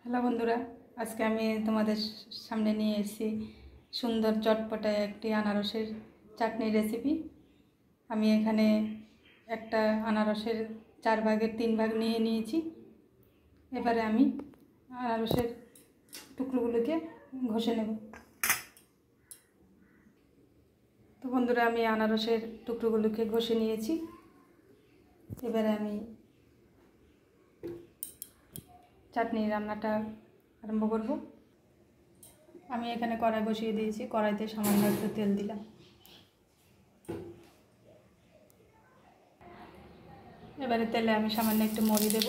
Hello বন্ধুরা, আজকে আমি তোমাদের সামনে নিয়ে এসেছি সুন্দর চটপটা একটি আনারসের চাটনির রেসিপি। আমি এখানে একটা আনারসের 4 ভাগের 3 ভাগ নিয়ে নিয়েছি। এবারে আমি আনারসের টুকরোগুলোকে ঘষে নেব। তো বন্ধুরা, আমি আনারসের টুকরোগুলোকে ঘষে নিয়েছি। এবারে আমি চাটনি রান্নাটা আরম্ভ করব। আমি এখানে কড়াই বসিয়ে দিয়েছি, কড়াইতে সামান্য একটু তেল দিলাম। এবারে তেলে আমি সামান্য একটু মরি দেব,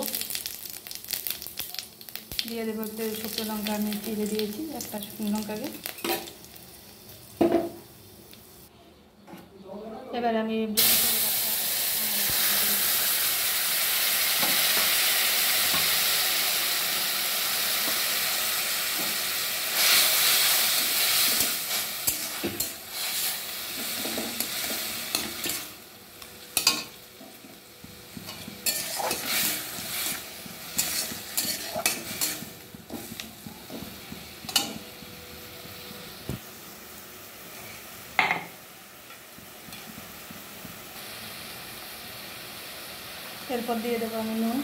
দিয়ে দেবো একটু শুকনো লঙ্কা। আমি চিড়ে দিয়েছি একটা শুকনো লঙ্কাকে। এবারে আমি এরপর দিয়ে দেবো আমি নুন।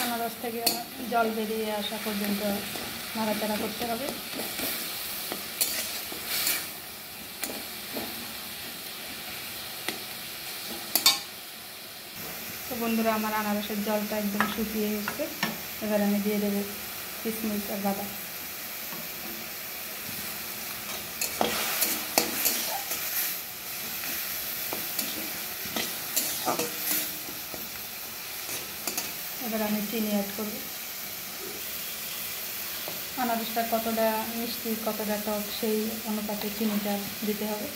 আনারস থেকে জল বেরিয়ে আসা পর্যন্ত নাড়াচাড়া করতে হবে। তো বন্ধুরা, আমার আনারসের জলটা একদম শুকিয়ে এসছে। এবার আমি দিয়ে দেবো কিশমিশ আর বাদাম। এবার আমি চিনি অ্যাড করব। আনারসটা কতটা মিষ্টি কতটা টক সেই অনুপাতে চিনিটা দিতে হবে।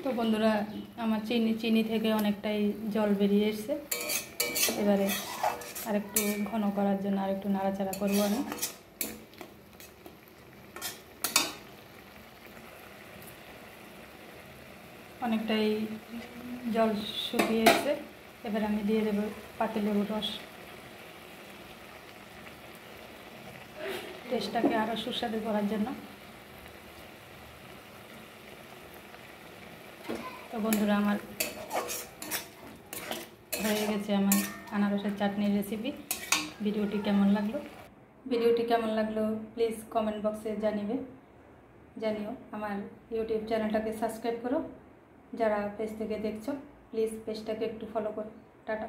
তো বন্ধুরা, আমার চিনি থেকে অনেকটাই জল বেরিয়ে এসছে। এবারে আরেকটু ঘন করার জন্য আরেকটু নাড়াচাড়া করব আমি। অনেকটাই জল শুকিয়ে এসছে। এবার আমি দিয়ে দেবো পাতিলেবুর রস। টেস্টটাকে আরও সুস্বাদু করার জন্য। তো বন্ধুরা, আমার হয়ে গেছে আমার আনারসের চাটনির রেসিপি। ভিডিওটি কেমন লাগলো প্লিজ কমেন্ট বক্সে জানিও। আমার ইউটিউব চ্যানেলটাকে সাবস্ক্রাইব করো। যারা পেজ থেকে দেখছো প্লিজ পেজটাকে একটু ফলো করো। টাটা।